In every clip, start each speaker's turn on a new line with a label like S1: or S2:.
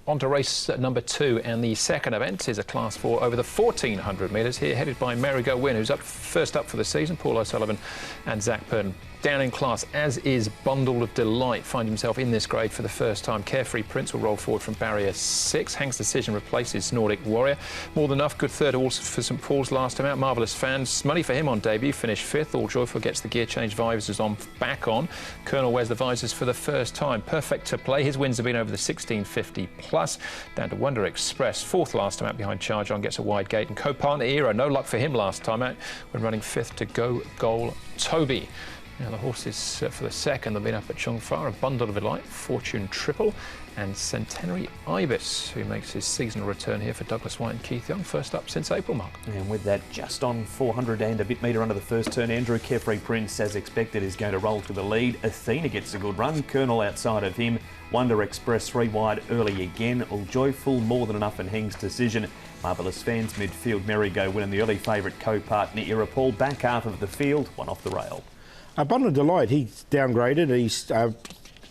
S1: On to race number 2, and the second event is a Class 4 over the 1400 metres here, headed by Merry Go Win, who's first up for the season, Paul O'Sullivan and Zach Purton. Down in class, as is Bundle of Delight, finds himself in this grade for the first time. Carefree Prince will roll forward from barrier 6. Hank's Decision replaces Nordic Warrior. More Than Enough, good third also for St Paul's last time out. Marvellous Fans, money for him on debut, finished 5th. All Joyful gets the gear change, visors on, back on. Colonel wears the visors for the first time. Perfect to play. His wins have been over the 1650 plus. Down to Wonder Express, 4th last time out behind Charge On, gets a wide gate. And co-partner Era, no luck for him last time out when running 5th to Go Goal Toby. Now the horses for the second, they've been up at Chongfa, A Bundle of Delight, Fortune Triple, and Centenary Ibis, who makes his seasonal return here for Douglas White and Keith Young, first up since April, Mark.
S2: And with that just on 400 and a bit metre under the first turn, Andrew, Carefree Prince, as expected, is going to roll to the lead. Athena gets a good run, Colonel outside of him, Wonder Express 3 wide early again, All Joyful, More Than Enough, and Heng's Decision. Marvellous Fans, midfield, Merry Go Win, and the early favourite co-partner Era Paul, back half of the field, one off the rail.
S3: A Bundle of Delight, he's downgraded. He's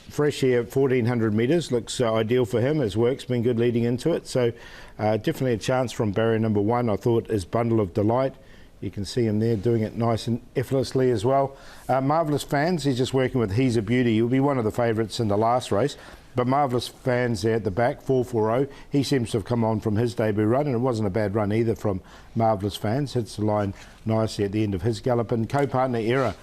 S3: fresh here at 1400 metres, looks ideal for him. His work's been good leading into it, so definitely a chance from barrier number 1. I thought is Bundle of Delight. You can see him there doing it nice and effortlessly as well. Marvellous Fans, he's just working with He's a Beauty. He'll be one of the favourites in the last race. But Marvellous Fans there at the back, 440. He seems to have come on from his debut run, and it wasn't a bad run either from Marvellous Fans. Hits the line nicely at the end of his gallop. And co-partner Era,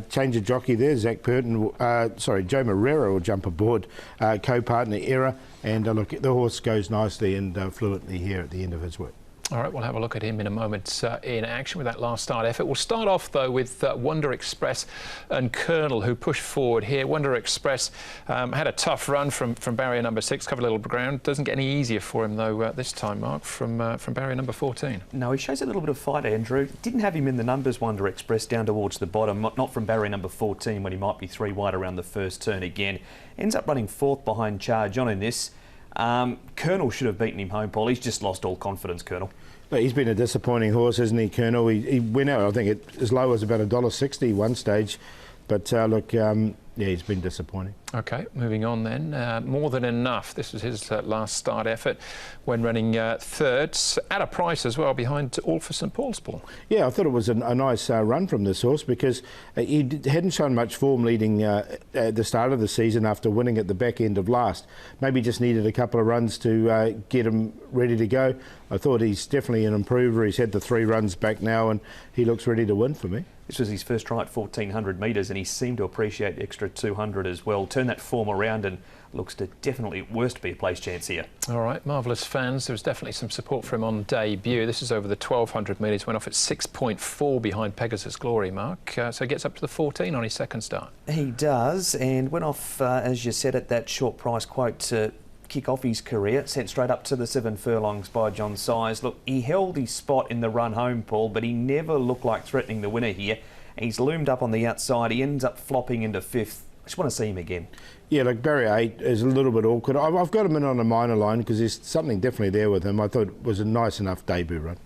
S3: change of jockey there. Zach Purton, Joe Morera will jump aboard. Co-partner Era, and look, the horse goes nicely and fluently here at the end of his work.
S1: All right, we'll have a look at him in a moment in action with that last start effort. We'll start off, though, with Wonder Express and Colonel, who pushed forward here. Wonder Express had a tough run from barrier number 6, covered a little ground. Doesn't get any easier for him, though, this time, Mark, from barrier number 14. No,
S2: he shows a little bit of fight, Andrew. Didn't have him in the numbers, Wonder Express, down towards the bottom, not from barrier number 14, when he might be 3 wide around the first turn again. Ends up running 4th behind Charge On in this. Colonel should have beaten him home, Paul. He's just lost all confidence, Colonel.
S3: He's been a disappointing horse, hasn't he, Colonel? He went out, I think, as low as about $1.60 one stage. But look, yeah, he's been disappointing.
S1: OK, moving on then. More Than Enough. This was his last start effort when running 3rd, at a price as well, behind All for St Paul's, Paul.
S3: Yeah, I thought it was a nice run from this horse, because he hadn't shown much form leading at the start of the season after winning at the back end of last. Maybe just needed a couple of runs to get him ready to go. I thought he's definitely an improver. He's had the 3 runs back now, and he looks ready to win for me.
S2: This was his first try at 1400 metres, and he seemed to appreciate the extra 200 as well. Turn that form around and looks to definitely worse to be a place chance here.
S1: All right, Marvellous Fans. There was definitely some support for him on debut. This is over the 1200 metres. Went off at 6.4 behind Pegasus Glory, Mark. So he gets up to the 14 on his second start.
S2: He does, and went off, as you said, at that short price quote to kick off his career, sent straight up to the 7 furlongs by John Size. Look, he held his spot in the run home, Paul, but he never looked like threatening the winner here. He's loomed up on the outside. He ends up flopping into 5th. I just want to see him again. Yeah,
S3: like barrier 8 is a little bit awkward. I've got him in on a minor line because there's something definitely there with him. I thought it was a nice enough debut run.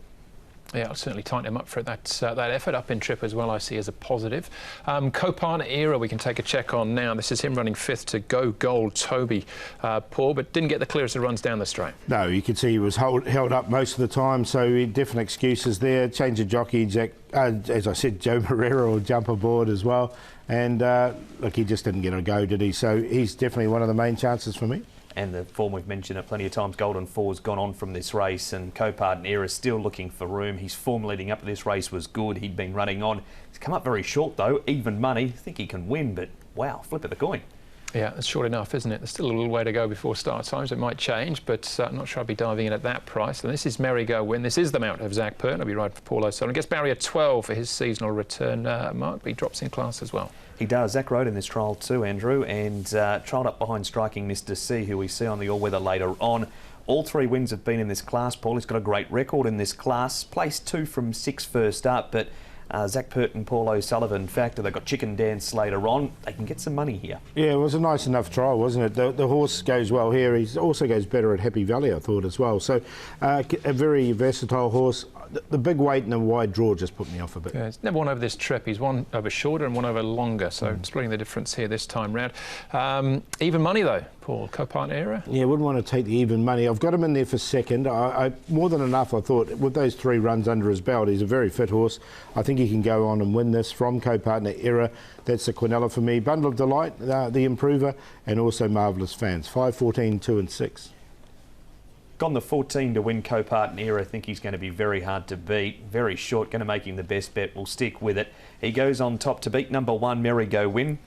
S1: Yeah, I'll certainly tighten him up for that effort. Up in trip as well, I see as a positive. Co-partner Era, we can take a check on now. This is him running 5th to Go Gold Toby, Paul, but didn't get the clearest of runs down the straight. No, you could see he was held up most of the time, so different excuses there. Change of jockey, Jack, as I said, Joe Morera will jump aboard as well. And look, he just didn't get a go, did he? So he's definitely one of the main chances for me.
S2: And the form we've mentioned it plenty of times, Golden Four's gone on from this race, and co-partner Era is still looking for room. His form leading up to this race was good. He'd been running on. He's come up very short, though. Even money. I think he can win, but wow, flip of the coin. Yeah, it's short enough, isn't it? There's still a little way to go before start times. It might change, but I'm not sure I'd be diving in at that price. And this is Merry Go Win. This is the mount of Zach Purton. I'll be riding for Paul O'Sullivan. Gets barrier 12 for his seasonal return, Mark, but he drops in class as well. He does. Zach rode in this trial too, Andrew, and trialled up behind Striking Mr. C, who we see on the all-weather later on. All 3 wins have been in this class, Paul. He's got a great record in this class. Placed 2 from 6 first up, but Zach Purton, Paul O'Sullivan factor. They've got Chicken Dance later on. They can get some money here. Yeah, it was a nice enough trial, wasn't it? The horse goes well here. He also goes better at Happy Valley, I thought, as well. So a very versatile horse.
S3: the big weight and the wide draw just put me off a bit.
S1: Yeah, he's never won over this trip. He's won over shorter and won over longer, so splitting the difference here this time round. Even money though, Paul, co-partner era?
S3: Yeah, wouldn't want to take the even money. I've got him in there for second. I more than enough, I thought, with those 3 runs under his belt. He's a very fit horse. I think he can go on and win this from co-partner era. That's the Quinella for me. Bundle of Delight, the improver, and also Marvellous Fans. 5, 14, 2 and 6.
S2: Gone the 14 to win co-partner era. I think he's going to be very hard to beat. Very short, going to make him the best bet. We'll stick with it. He goes on top to beat number 1, Merry Go Win.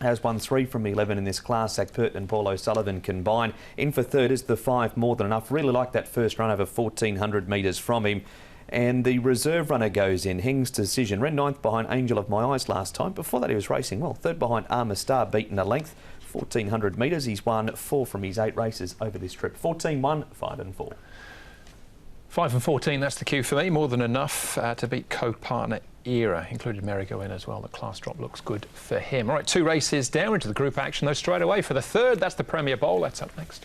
S2: Has won 3 from 11 in this class. Zach Purton and Paul O'Sullivan combined. In for third is the 5, More Than Enough. Really like that first run over 1,400 metres from him. And the reserve runner goes in. Hing's Decision. Ran 9th behind Angel of My Eyes last time. Before that he was racing well. 3rd behind Armour Star, beaten a length. 1,400 metres. He's won 4 from his 8 races over this trip. 14, 1, 5 and 4.
S1: 5 and 14, that's the cue for me. More Than Enough to beat co-partner era. Included Merry-Go in as well. The class drop looks good for him. All right, 2 races down into the group action, though, straight away for the 3rd. That's the Premier Bowl. That's up next.